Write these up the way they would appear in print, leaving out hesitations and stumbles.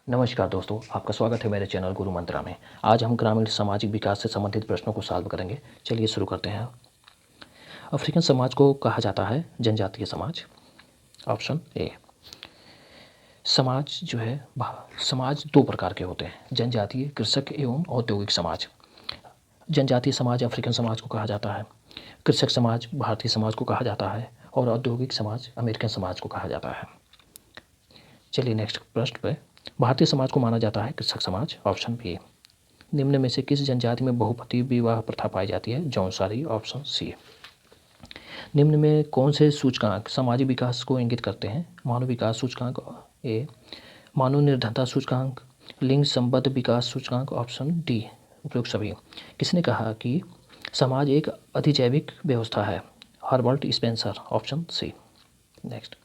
नमस्कार दोस्तों, आपका स्वागत है मेरे चैनल गुरु मंत्रा में। आज हम ग्रामीण सामाजिक विकास से संबंधित प्रश्नों को सॉल्व करेंगे। चलिए शुरू करते हैं। अफ्रीकन समाज को कहा जाता है जनजातीय समाज। Option A. समाज जो है समाज दो प्रकार के होते हैं, जनजातीय, कृषक एवं औद्योगिक समाज। जनजातीय समाज अफ्रीकन समाज को कहा जाता है, कृषक समाज भारतीय समाज को कहा जाता है और औद्योगिक समाज अमेरिकन समाज को कहा जाता है। चलिए नेक्स्ट प्रश्न पे। भारतीय समाज को माना जाता है कृषक समाज। Option B. निम्न में से किस जनजाति में बहुपति विवाह प्रथा पाई जाती है? जौनसारी। Option C. निम्न में कौन से सूचकांक सामाजिक विकास को इंगित करते हैं? मानव विकास सूचकांक ए, मानव निर्धनता सूचकांक, लिंग संबद्ध विकास सूचकांक। ऑप्शन डी उपयुक्त सभी। किसने कहा कि समाज एक अधिजैविक व्यवस्था है? Herbert Spencer. Option C. Next,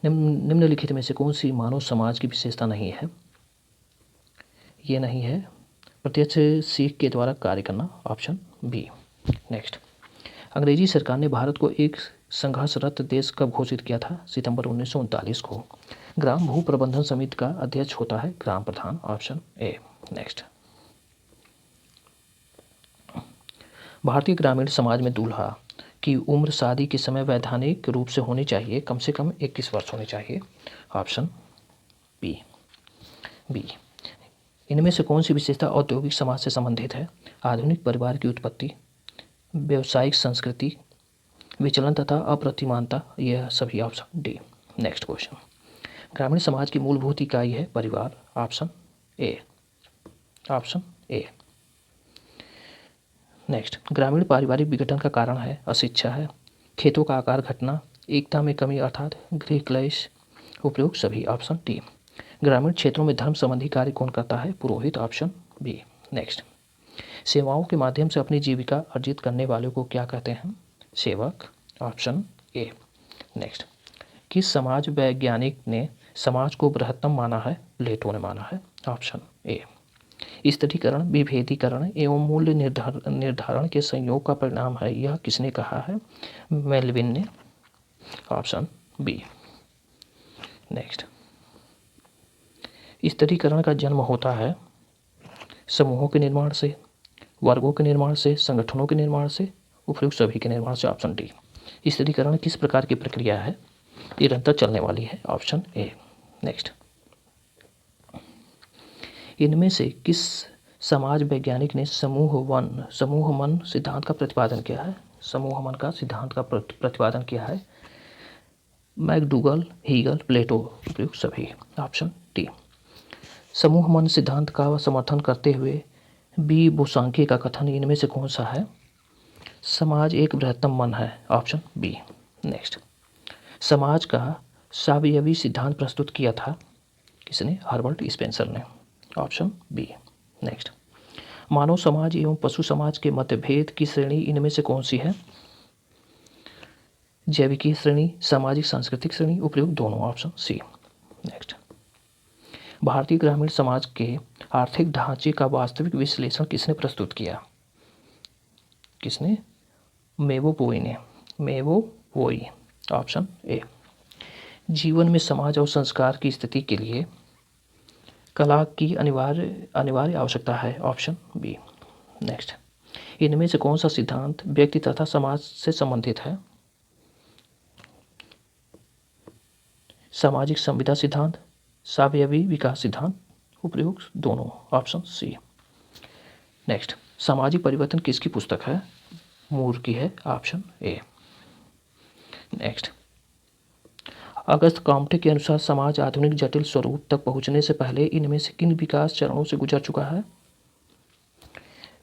निम्नलिखित में से कौन सी मानव समाज की विशेषता नहीं है? ये नहीं है प्रत्यक्ष सीख के द्वारा कार्य करना। Option B. नेक्स्ट, अंग्रेजी सरकार ने भारत को एक संघर्षरत देश कब घोषित किया था? सितंबर 1939 को। ग्राम भू प्रबंधन समिति का अध्यक्ष होता है ग्राम प्रधान। Option A. नेक्स्ट, भारतीय ग्रामीण समाज में दूल्हा की उम्र शादी के समय वैधानिक रूप से होनी चाहिए कम से कम 21 वर्ष होनी चाहिए। Option B. इनमें से कौन सी विशेषता औद्योगिक समाज से संबंधित है? आधुनिक परिवार की उत्पत्ति, व्यावसायिक संस्कृति, विचलन तथा अप्रतिमानता। यह सभी। Option D. नेक्स्ट क्वेश्चन, ग्रामीण समाज की मूलभूत इकाई है परिवार। Option A. नेक्स्ट, ग्रामीण पारिवारिक विघटन का कारण है अशिक्षा है, खेतों का आकार घटना, एकता में कमी अर्थात गृह क्लेश। उपयोग सभी। Option D. ग्रामीण क्षेत्रों में धर्म संबंधी कार्य कौन करता है? पुरोहित। Option B. नेक्स्ट, सेवाओं के माध्यम से अपनी जीविका अर्जित करने वालों को क्या कहते हैं? सेवक। Option A. नेक्स्ट, किस समाज वैज्ञानिक ने समाज को बृहत्तम माना है? प्लेटो ने माना है। Option A. स्थिरीकरण, विभेदीकरण एवं मूल्य निर्धारण के संयोग का परिणाम है, यह किसने कहा है? मेल्विन ने। Option B. नेक्स्ट, स्थिरीकरण का जन्म होता है समूहों के निर्माण से, वर्गों के निर्माण से, संगठनों के निर्माण से, उपयुक्त सभी के निर्माण से। Option D. स्थिरीकरण किस प्रकार की प्रक्रिया है? निरंतर चलने वाली है। Option A. नेक्स्ट, इनमें से किस समाज वैज्ञानिक ने समूह मन सिद्धांत का प्रतिपादन किया है? समूह मन का सिद्धांत का प्रतिपादन किया है मैकडूगल, हीगल, प्लेटो। उपयुक्त सभी। Option D. समूह मन सिद्धांत का समर्थन करते हुए बी बोसांके का कथन इनमें से कौन सा है? समाज एक बृहत्तम मन है। Option B. नेक्स्ट, समाज का सावयवी सिद्धांत प्रस्तुत किया था किसने? हर्बर्ट स्पेंसर ने। Option B. नेक्स्ट, मानव समाज एवं पशु समाज के मतभेद की श्रेणी इनमें से कौन सी है? जैविकीय श्रेणी, सामाजिक सांस्कृतिक श्रेणी। उपयुक्त दोनों। Option C. नेक्स्ट, भारतीय ग्रामीण समाज के आर्थिक ढांचे का वास्तविक विश्लेषण किसने प्रस्तुत किया? किसने? मेवो वोई। Option A. जीवन में समाज और संस्कार की स्थिति के लिए कला की अनिवार्य आवश्यकता है। Option B. नेक्स्ट, इनमें से कौन सा सिद्धांत व्यक्ति तथा समाज से संबंधित है? सामाजिक संविदा सिद्धांत, सावयवी विकास सिद्धांत। उपयुक्त दोनों। Option C. नेक्स्ट, सामाजिक परिवर्तन किसकी पुस्तक है? मूर की है। Option A. Next, August Comte के अनुसार समाज आधुनिक जटिल स्वरूप तक पहुंचने से पहले इनमें से किन विकास चरणों से गुजर चुका है?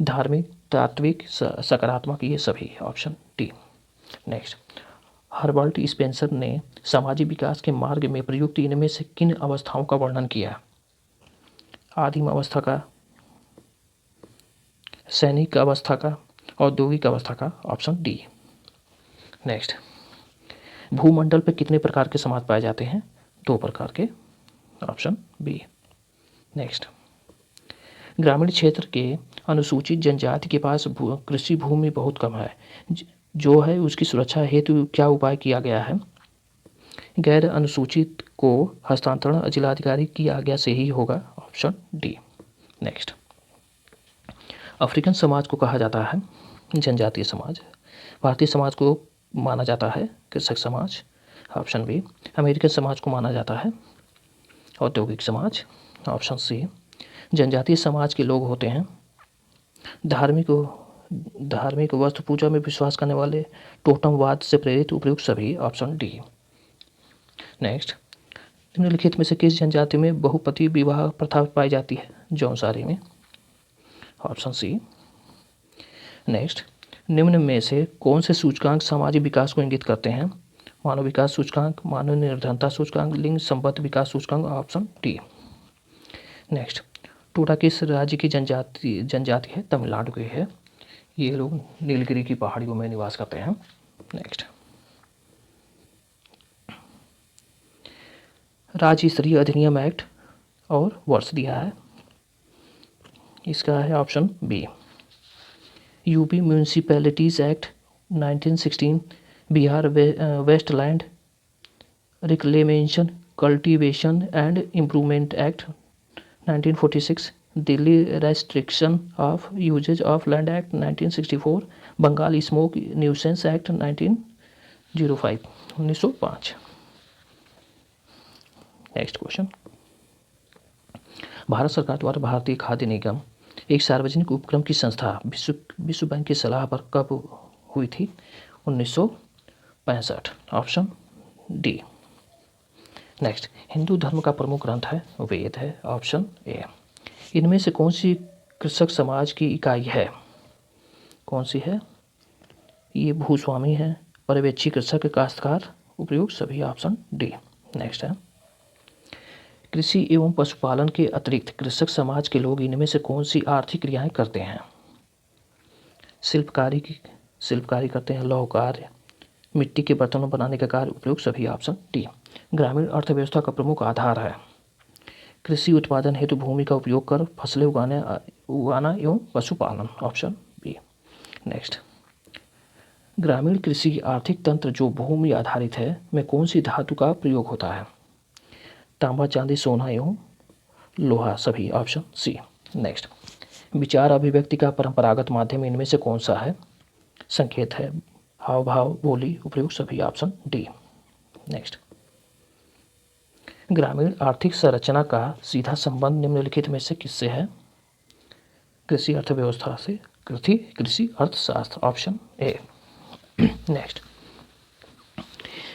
धार्मिक, तात्विक, सकारात्मक। ये सभी। Option D. Next, Herbert Spencer ने सामाजिक विकास के मार्ग में प्रयुक्त इनमें से किन अवस्थाओं का वर्णन किया? आदिम अवस्था का, सैनिक अवस्था का, औद्योगिक अवस्था का। Option D. नेक्स्ट, भूमंडल पर कितने प्रकार के समाज पाए जाते हैं? 2 प्रकार के। Option B. नेक्स्ट, ग्रामीण क्षेत्र के अनुसूचित जनजाति के पास कृषि भूमि बहुत कम है, जो है उसकी सुरक्षा हेतु क्या उपाय किया गया है? गैर अनुसूचित को हस्तांतरण जिलाधिकारी की आज्ञा से ही होगा, ऑप्शन डी। नेक्स्ट, अफ्रीकन समाज को कहा जाता है जनजातीय समाज। भारतीय समाज को माना जाता है कृषक समाज, ऑप्शन बी। अमेरिकन समाज को माना जाता है औद्योगिक समाज, ऑप्शन सी। जनजातीय समाज के लोग होते हैं धार्मिक वस्तु पूजा में विश्वास करने वाले, टोटमवाद से प्रेरित, उपयुक्त सभी, ऑप्शन डी। नेक्स्ट, निम्नलिखित में से किस जनजाति में बहुपति विवाह प्रथा पाई जाती है? जौनसारी में, ऑप्शन सी। नेक्स्ट, निम्न में से कौन से सूचकांक सामाजिक विकास को इंगित करते हैं? मानव विकास सूचकांक, मानव निर्धनता सूचकांक, लिंग संबद्ध विकास सूचकांक, ऑप्शन डी। नेक्स्ट, टोडा किस राज्य की जनजाति है? तमिलनाडु की है। ये लोग नीलगिरी की पहाड़ियों में निवास करते हैं। नेक्स्ट, राज्य स्तरीय अधिनियम एक्ट और वर्ष दिया है, इसका है option B. UP municipalities act 1916, Bihar wasteland reclamation cultivation and improvement act 1946, Delhi restriction of usages of land act 1964, Bengal smoke nuisance act 1905। Next question, Bharat सरकार द्वारा भारतीय खाद्य निगम एक सार्वजनिक उपक्रम की संस्था विश्व बैंक की सलाह पर कब हुई थी? 1965, ऑप्शन डी। नेक्स्ट, हिंदू धर्म का प्रमुख ग्रंथ है वेद है, ऑप्शन ए। इनमें से कौन सी कृषक समाज की इकाई है? कौन सी है? ये भूस्वामी है, पर्यवेक्षी कृषक, काश्तकार, उपयुक्त सभी, ऑप्शन डी। नेक्स्ट है, कृषि एवं पशुपालन के अतिरिक्त कृषक समाज के लोग इनमें से कौन सी आर्थिक क्रियाएं करते हैं? शिल्पकारी करते हैं, लौह कार्य, मिट्टी के बर्तनों बनाने का कार्य, उपयुक्त सभी, ऑप्शन डी। ग्रामीण अर्थव्यवस्था का प्रमुख आधार है कृषि उत्पादन हेतु भूमि का उपयोग कर फसलें उगाना एवं पशुपालन, ऑप्शन बी। नेक्स्ट, ग्रामीण कृषि आर्थिक तंत्र जो भूमि आधारित है में कौन सी धातु का प्रयोग होता है? तांबा, चांदी, सोना एवं लोहा, सभी, ऑप्शन सी। नेक्स्ट, विचार अभिव्यक्ति का परंपरागत माध्यम इनमें से कौन सा है? संकेत है, हाव भाव, बोली, उपयुक्त सभी, ऑप्शन डी। नेक्स्ट, ग्रामीण आर्थिक संरचना का सीधा संबंध निम्नलिखित में से किससे है? कृषि अर्थव्यवस्था से, कृषि अर्थशास्त्र, ऑप्शन ए। नेक्स्ट,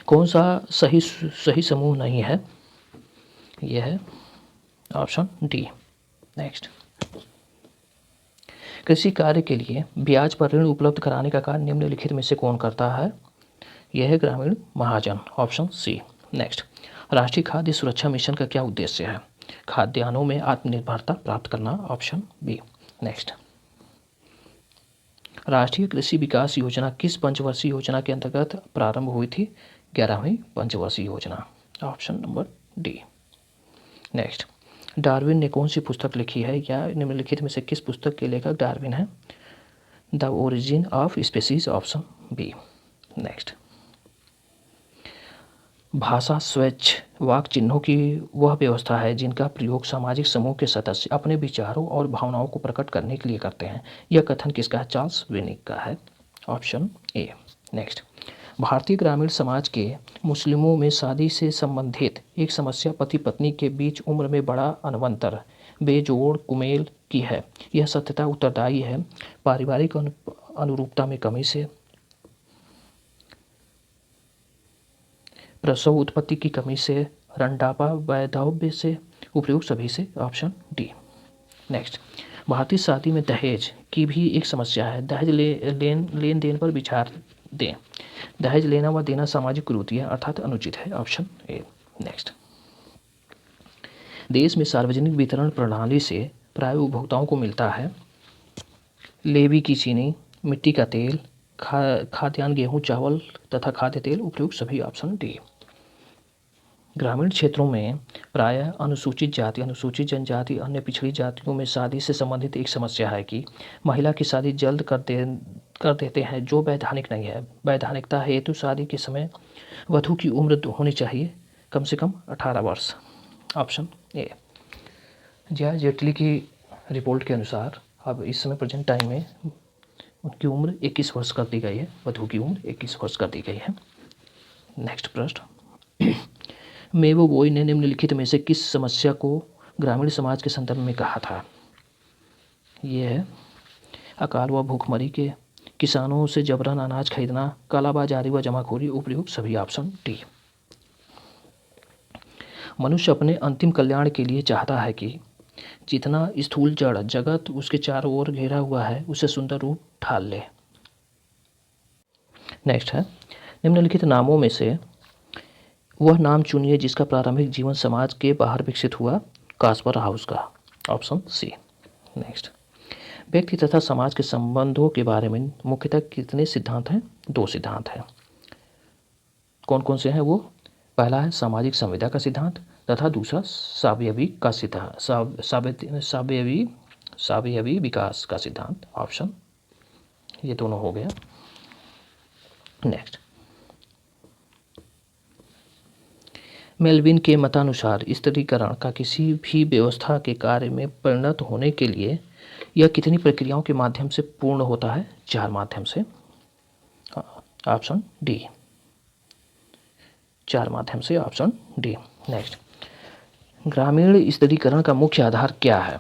कौन सा सही समूह नहीं है? यह है ऑप्शन डी। नेक्स्ट, कृषि कार्य के लिए ब्याज पर ऋण उपलब्ध कराने का कार्य निम्नलिखित में से कौन करता है? यह है ग्रामीण महाजन, ऑप्शन सी। नेक्स्ट, राष्ट्रीय खाद्य सुरक्षा मिशन का क्या उद्देश्य है? खाद्यान्नों में आत्मनिर्भरता प्राप्त करना, ऑप्शन बी। नेक्स्ट, राष्ट्रीय कृषि विकास योजना किस पंचवर्षीय योजना के अंतर्गत प्रारंभ हुई थी? 11वीं पंचवर्षीय योजना, option number D. Next, Darwin ने कौन सी पुस्तक लिखी है या निम्नलिखित में से किस पुस्तक के लेखक डार्विन है? The origin of species, option B. Next, भाषा स्वैच्छ वाक चिन्हों की वह व्यवस्था है जिनका प्रयोग सामाजिक समूह के सदस्य अपने विचारों और भावनाओं को प्रकट करने के लिए करते हैं। यह कथन किसका है? चार्ल्स विनिक का है, ऑप्शन ए। नेक्स्ट, भारतीय ग्रामीण समाज के मुस्लिमों में शादी से संबंधित एक समस्या पति पत्नी के बीच उम्र में बड़ा अंतर, बेजोड़ कुमेल की है। यह सत्यता उत्तरदायी है पारिवारिक अनुरूपता में कमी से, प्रसव उत्पत्ति की कमी से, रंडापा वैधव्य से, उपयुक्त सभी से, ऑप्शन डी। नेक्स्ट, भारतीय शादी में दहेज की भी एक समस्या है। दहेज लेन देन पर विचार दें। दहेज लेना व देना सामाजिक कुरीति है अर्थात अनुचित है, ऑप्शन ए। नेक्स्ट, देश में सार्वजनिक वितरण प्रणाली से प्राय उपभोक्ताओं को मिलता है लेवी की चीनी, मिट्टी का तेल, खाद्यान्न गेहूं, चावल तथा खाद्य तेल, उपयुक्त सभी, ऑप्शन डी। ग्रामीण क्षेत्रों में प्रायः अनुसूचित जाति, अनुसूचित जनजाति, अन्य पिछड़ी जातियों में शादी से संबंधित एक समस्या है कि महिला की शादी जल्द कर देते हैं जो वैधानिक नहीं है। वैधानिकता हेतु शादी के समय वधू की उम्र होनी चाहिए कम से कम 18 वर्ष। Option A. जया जेटली की रिपोर्ट के अनुसार अब इस समय प्रेजेंट टाइम में उनकी उम्र 21 वर्ष कर दी गई है, वधु की उम्र 21 वर्ष कर दी गई है। नेक्स्ट प्रश्न, मेवो बॉय ने निम्नलिखित में से किस समस्या को ग्रामीण समाज के संदर्भ में कहा था? ये है अकाल व भूखमरी के, किसानों से जबरन अनाज खरीदना, कालाबाजारी व जमाखोरी, उपयुक्त सभी। Option D. मनुष्य अपने अंतिम कल्याण के लिए चाहता है कि जितना स्थूल जड़ जगत उसके चारों ओर घेरा हुआ है उसे सुंदर रूप ढाल ले। नेक्स्ट है, निम्नलिखित नामों में से वह नाम चुनिए जिसका प्रारंभिक जीवन समाज के बाहर विकसित हुआ। कास्पर हाउस का। Option C. नेक्स्ट, व्यक्ति तथा समाज के संबंधों के बारे में मुख्यतः कितने सिद्धांत हैं? 2 सिद्धांत हैं। कौन कौन से हैं वो? पहला है सामाजिक संविदा का सिद्धांत तथा दूसरा सावयवी का सिद्धांत, सावयवी विकास का सिद्धांत। ऑप्शन ये दोनों हो गया। नेक्स्ट, मेलविन के मतानुसार स्त्रीकरण का किसी भी व्यवस्था के कार्य में परिणत होने के लिए यह कितनी प्रक्रियाओं के माध्यम से पूर्ण होता है? 4 माध्यम से। Option D. 4 माध्यम से। Option D. नेक्स्ट, ग्रामीण स्त्रीकरण का मुख्य आधार क्या है?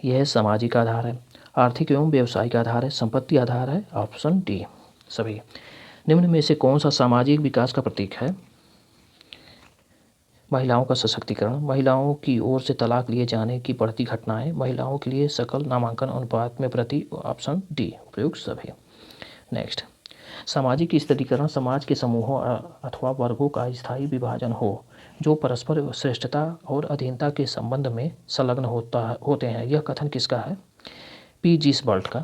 यह सामाजिक आधार है, आर्थिक एवं व्यावसायिक आधार है, संपत्ति आधार है। ऑप्शन डी सभी। निम्न में से कौन सा सामाजिक विकास का प्रतीक है? महिलाओं का सशक्तिकरण, महिलाओं की ओर से तलाक लिए जाने की बढ़ती घटनाएं, महिलाओं के लिए सकल नामांकन अनुपात में वृद्धि। ऑप्शन डी उपयुक्त सभी। नेक्स्ट, सामाजिक स्त्रीकरण समाज के समूहों अथवा वर्गों का स्थायी विभाजन हो जो परस्पर श्रेष्ठता और अधीनता के संबंध में संलग्न होते हैं। यह कथन किसका है? पी जिसबर्ट का।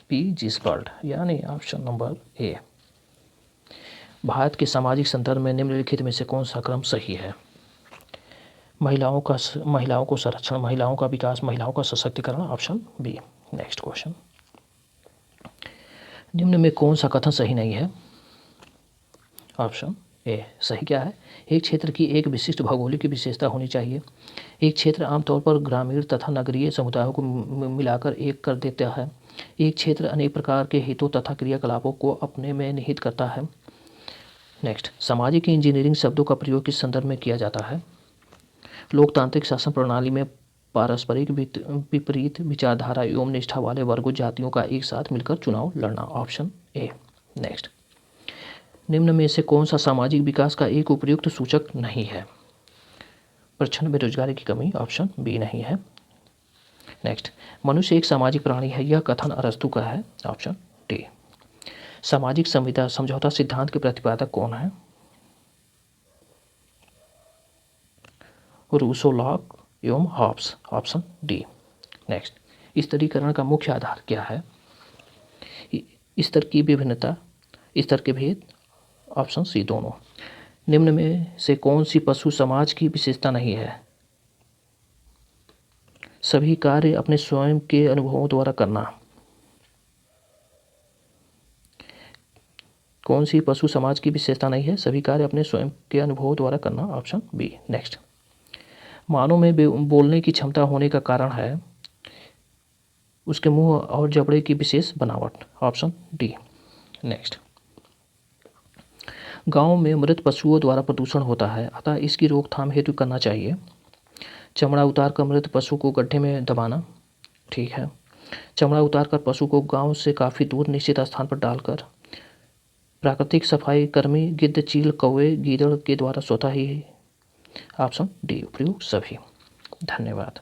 पी जिसबर्ट, यानी ऑप्शन नंबर ए। भारत के सामाजिक संदर्भ में निम्नलिखित में से कौन सा क्रम सही है? महिलाओं को संरक्षण, महिलाओं का विकास, महिलाओं का सशक्तिकरण। Option B. नेक्स्ट क्वेश्चन, निम्न में कौन सा कथन सही नहीं है? Option A. सही क्या है? एक क्षेत्र की एक विशिष्ट भौगोलिक विशेषता होनी चाहिए। एक क्षेत्र आमतौर पर ग्रामीण तथा नगरीय समुदायों को मिलाकर एक कर देता है। एक क्षेत्र अनेक प्रकार के हितों तथा क्रियाकलापों को अपने में निहित करता है। नेक्स्ट, सामाजिक इंजीनियरिंग शब्दों का प्रयोग किस संदर्भ में किया जाता है? लोकतांत्रिक शासन प्रणाली में पारस्परिक विपरीत विचारधारा एवं निष्ठा वाले वर्गों जातियों का एक साथ मिलकर चुनाव लड़ना। Option A. नेक्स्ट, निम्न में से कौन सा सामाजिक विकास का एक उपयुक्त सूचक नहीं है? प्रच्छन्न बेरोजगारी की कमी। ऑप्शन बी नहीं है। नेक्स्ट, मनुष्य एक सामाजिक प्राणी है। यह कथन अरस्तु का है। Option D. सामाजिक संविदा समझौता सिद्धांत के प्रतिपादक कौन है? रूसो, लॉक एवं हॉब्स। Option D. नेक्स्ट, स्त्रीकरण का मुख्य आधार क्या है? स्तर की विभिन्नता, स्तर के भेद। ऑप्शन सी दोनों। निम्न में से कौन सी पशु समाज की विशेषता नहीं है? सभी कार्य अपने स्वयं के अनुभवों द्वारा करना। कौन सी पशु समाज की विशेषता नहीं है? सभी कार्य अपने स्वयं के अनुभवों द्वारा करना। Option B. नेक्स्ट, मानव में बोलने की क्षमता होने का कारण है उसके मुंह और जबड़े की विशेष बनावट। Option D. नेक्स्ट, गांव में मृत पशुओं द्वारा प्रदूषण होता है, अतः इसकी रोकथाम हेतु करना चाहिए चमड़ा उतार कर मृत पशु को गड्ढे में दबाना। ठीक है। चमड़ा उतार कर पशु को गांव से काफ़ी दूर निश्चित स्थान पर डालकर प्राकृतिक सफाई कर्मी गिद्ध, चील, कौवे, गीदड़ के द्वारा स्वतः ही। ऑप्शन डी उपयुक्त सभी। धन्यवाद।